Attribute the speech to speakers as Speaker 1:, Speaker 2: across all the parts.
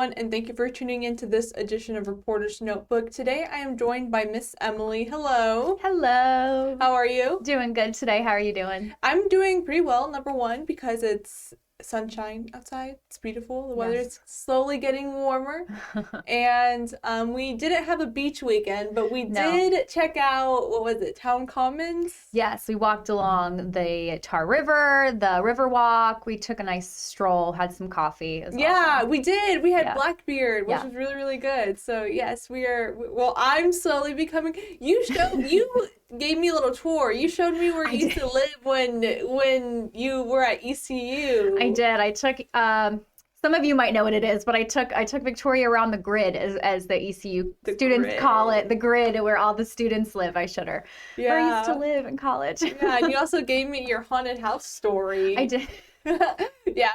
Speaker 1: everyone, and thank you for tuning in to this edition of Reporter's Notebook. Today I am joined by Miss Emily. Hello.
Speaker 2: Hello.
Speaker 1: How are you?
Speaker 2: Doing good today. How are you doing?
Speaker 1: I'm doing pretty well, number one, because it's sunshine outside. It's beautiful. The weather is slowly getting warmer. And we didn't have a beach weekend, but we did check out, what was it, Town Commons?
Speaker 2: Yes, we walked along the Tar River, the river walk. We took a nice stroll, had some coffee. It was awesome.
Speaker 1: We did. We had Blackbeard, which was really, really good. So yes, I'm slowly becoming, you gave me a little tour. You showed me where you used to live when you were at ECU.
Speaker 2: I did. I took some of you might know what it is, but I took Victoria around the grid, as the ECU students call it, the grid where all the students live. I showed her where I used to live in college.
Speaker 1: Yeah, and you also gave me your haunted house story.
Speaker 2: I did.
Speaker 1: Yeah,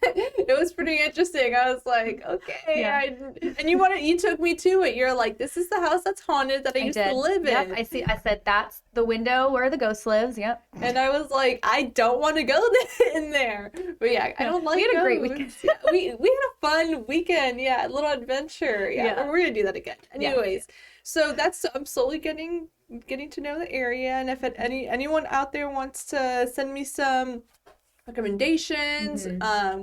Speaker 1: it was pretty interesting. I was like, okay, and you took me to it. You're like, this is the house that's haunted that I used to live in.
Speaker 2: I said that's the window where the ghost lives. Yep.
Speaker 1: And I was like, I don't want to go in there. But yeah, I don't like.
Speaker 2: We had a great weekend.
Speaker 1: we had a fun weekend. Yeah, a little adventure. Yeah. We're gonna do that again. Anyways, so I'm slowly getting to know the area, and if anyone out there wants to send me some recommendations.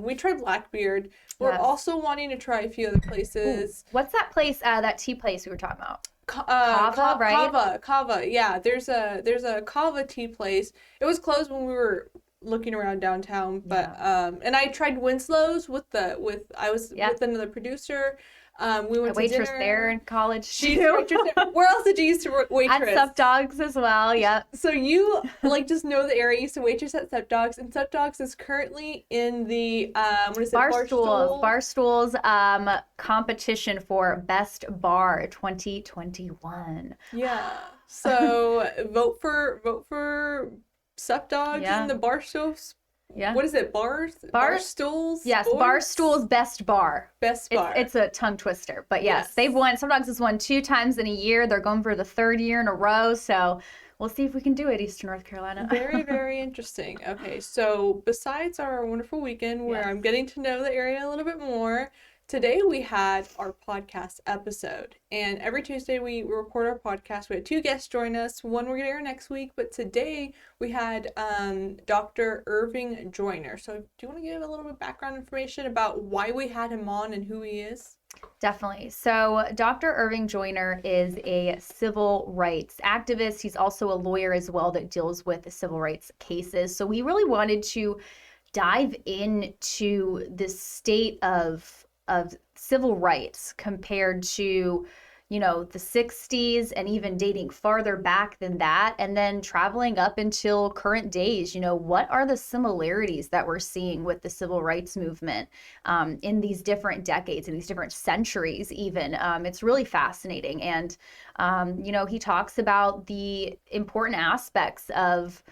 Speaker 1: We tried Blackbeard. We're also wanting to try a few other places.
Speaker 2: Ooh. What's that place, that tea place we were talking about?
Speaker 1: Kava,
Speaker 2: right?
Speaker 1: Kava. Yeah, there's a Kava tea place. It was closed when we were looking around downtown, but and I tried Winslow's with another producer. We went to
Speaker 2: waitress
Speaker 1: dinner
Speaker 2: there in college.
Speaker 1: She's a waitress there. Where else did you used to waitress?
Speaker 2: At Sup Dogs as well. Yep.
Speaker 1: So you just know the area. You used to waitress at Sup Dogs, and Sup Dogs is currently in the
Speaker 2: Barstools competition for Best Bar 2021.
Speaker 1: Yeah. So vote for Sup Dogs in the Barstools.
Speaker 2: Yeah.
Speaker 1: What is it? Barstools?
Speaker 2: Yes, Barstools Best Bar.
Speaker 1: Best Bar.
Speaker 2: It's a tongue twister. But yes, they've won. Sup Dogs has won 2 times in a year. They're going for the 3rd year in a row. So we'll see if we can do it, Eastern North Carolina.
Speaker 1: Very, very interesting. Okay, so besides our wonderful weekend where I'm getting to know the area a little bit more, today we had our podcast episode, and every Tuesday we record our podcast. We had 2 guests join us. One we're going to air next week, but today we had Dr. Irving Joyner. So do you want to give a little bit of background information about why we had him on and who he is?
Speaker 2: Definitely. So Dr. Irving Joyner is a civil rights activist. He's also a lawyer as well that deals with civil rights cases. So we really wanted to dive into this state of civil rights compared to, the 60s and even dating farther back than that, and then traveling up until current days. What are the similarities that we're seeing with the civil rights movement in these different decades, in these different centuries even? It's really fascinating. And, he talks about the important aspects of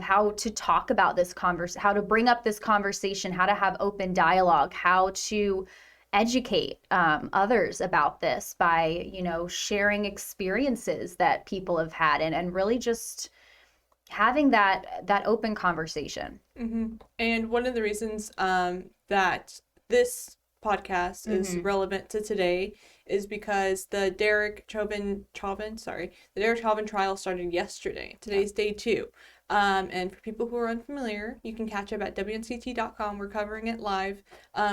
Speaker 2: how to talk about this how to bring up this conversation, how to have open dialogue, how to educate others about this by, sharing experiences that people have had and really just having that open conversation.
Speaker 1: Mm-hmm. And one of the reasons that this podcast is relevant to today is because the Derek Chauvin trial started yesterday. Today's day 2. And for people who are unfamiliar, you can catch up at WNCT.com. We're covering it live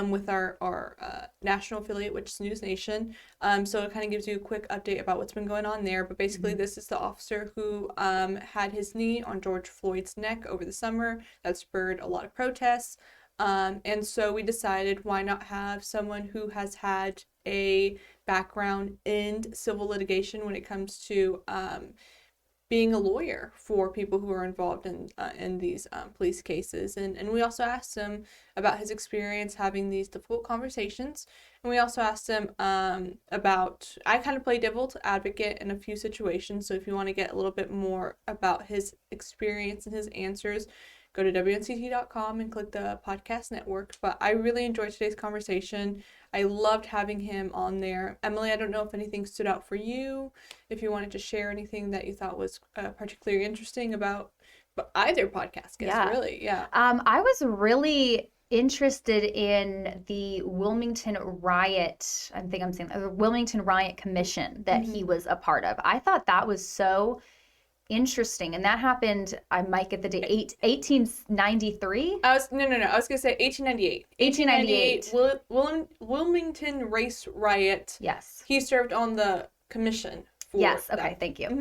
Speaker 1: with our national affiliate, which is News Nation. So it kind of gives you a quick update about what's been going on there. But basically, this is the officer who had his knee on George Floyd's neck over the summer. That spurred a lot of protests. And so we decided, why not have someone who has had a background in civil litigation when it comes to being a lawyer for people who are involved in these police cases. And we also asked him about his experience having these difficult conversations. And we also asked him about, I kind of play devil's advocate in a few situations. So if you want to get a little bit more about his experience and his answers, go to WNCT.com and click the podcast network. But I really enjoyed today's conversation. I loved having him on there. Emily, I don't know if anything stood out for you, if you wanted to share anything that you thought was particularly interesting about either podcast guest, really. Yeah.
Speaker 2: I was really interested in the Wilmington riot. I think I'm saying the Wilmington Riot Commission that he was a part of. I thought that was so interesting, and that happened. I might get the date. 1893.
Speaker 1: I was gonna say 1898.
Speaker 2: 1898.
Speaker 1: Wilmington race riot.
Speaker 2: Yes.
Speaker 1: He served on the commission.
Speaker 2: Yes. Okay.
Speaker 1: That.
Speaker 2: Thank you.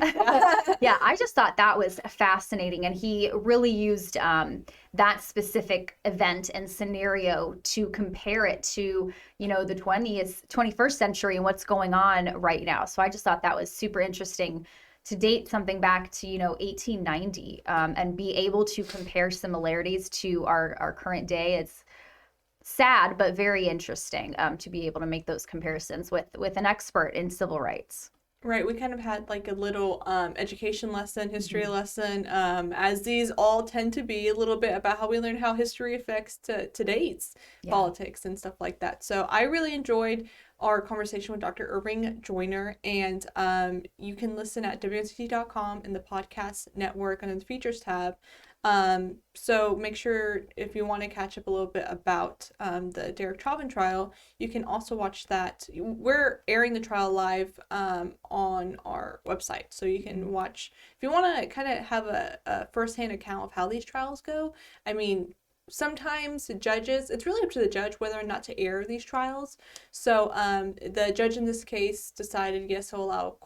Speaker 2: Yeah, I just thought that was fascinating, and he really used that specific event and scenario to compare it to, the 21st century and what's going on right now. So I just thought that was super interesting to date something back to 1890 and be able to compare similarities to our current day. It's sad but very interesting to be able to make those comparisons with an expert in civil rights.
Speaker 1: Right, we kind of had like a little education lesson, history lesson, as these all tend to be, a little bit about how we learn how history affects today's politics and stuff like that. So I really enjoyed our conversation with Dr. Irving Joyner, and you can listen at WNCT.com in the podcast network under the features tab. So make sure, if you want to catch up a little bit about the Derek Chauvin trial, you can also watch that. We're airing the trial live on our website, so you can watch if you want to kind of have a firsthand account of how these trials go. I mean, sometimes judges, it's really up to the judge whether or not to air these trials. So the judge in this case decided yes, he'll allow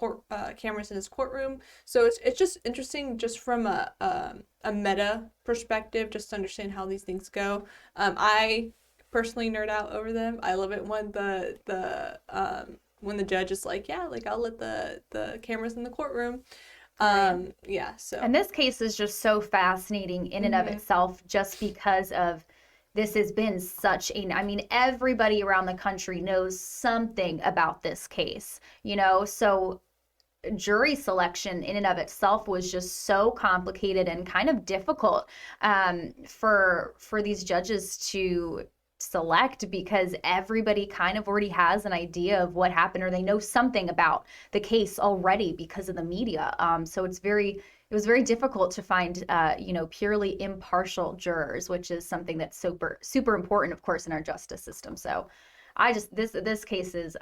Speaker 1: cameras in his courtroom. So it's just interesting, just from a meta perspective, just to understand how these things go. I personally nerd out over them. I love it when when the judge is like, yeah, like I'll let the cameras in the courtroom. So.
Speaker 2: And this case is just so fascinating in and of itself, just because of this has been such everybody around the country knows something about this case, so jury selection in and of itself was just so complicated and kind of difficult for these judges to select, because everybody kind of already has an idea of what happened, or they know something about the case already because of the media. So it was very difficult to find purely impartial jurors, which is something that's super important, of course, in our justice system. So this case is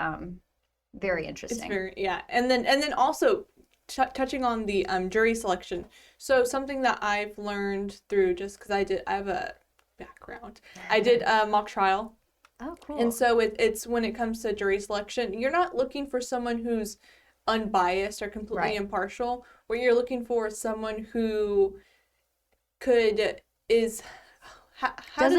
Speaker 2: very interesting.
Speaker 1: It's and then also touching on the jury selection. So something that I've learned through, just because I have a background. I did a mock trial.
Speaker 2: Oh, cool.
Speaker 1: And so it's when it comes to jury selection, you're not looking for someone who's unbiased or completely impartial. What you're looking for is someone who doesn't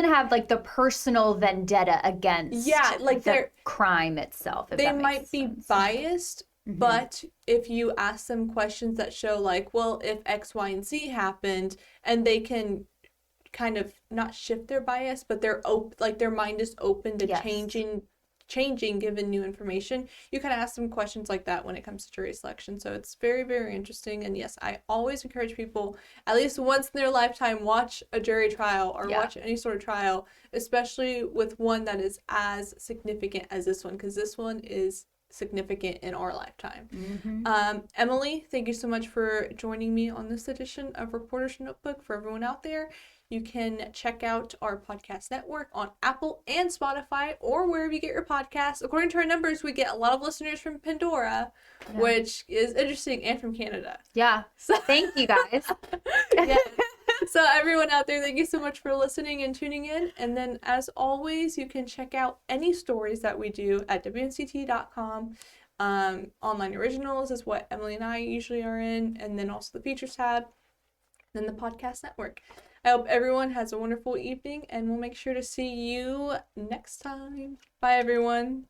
Speaker 2: have like the personal vendetta against the crime itself.
Speaker 1: They might be biased, but if you ask them questions that show like, well, if X, Y, and Z happened, and they can kind of not shift their bias, but they're their mind is open to changing given new information. You can ask them questions like that when it comes to jury selection. So it's very, very interesting. And yes, I always encourage people, at least once in their lifetime, watch a jury trial or watch any sort of trial, especially with one that is as significant as this one, because this one is significant in our lifetime. Emily, thank you so much for joining me on this edition of Reporter's Notebook. For everyone out there, you can check out our podcast network on Apple and Spotify, or wherever you get your podcasts. According to our numbers, we get a lot of listeners from Pandora, which is interesting, and from Canada.
Speaker 2: Yeah. So thank you, guys.
Speaker 1: So everyone out there, thank you so much for listening and tuning in. And then, as always, you can check out any stories that we do at WNCT.com. Online originals is what Emily and I usually are in, and then also the features tab, and then the podcast network. I hope everyone has a wonderful evening, and we'll make sure to see you next time. Bye, everyone.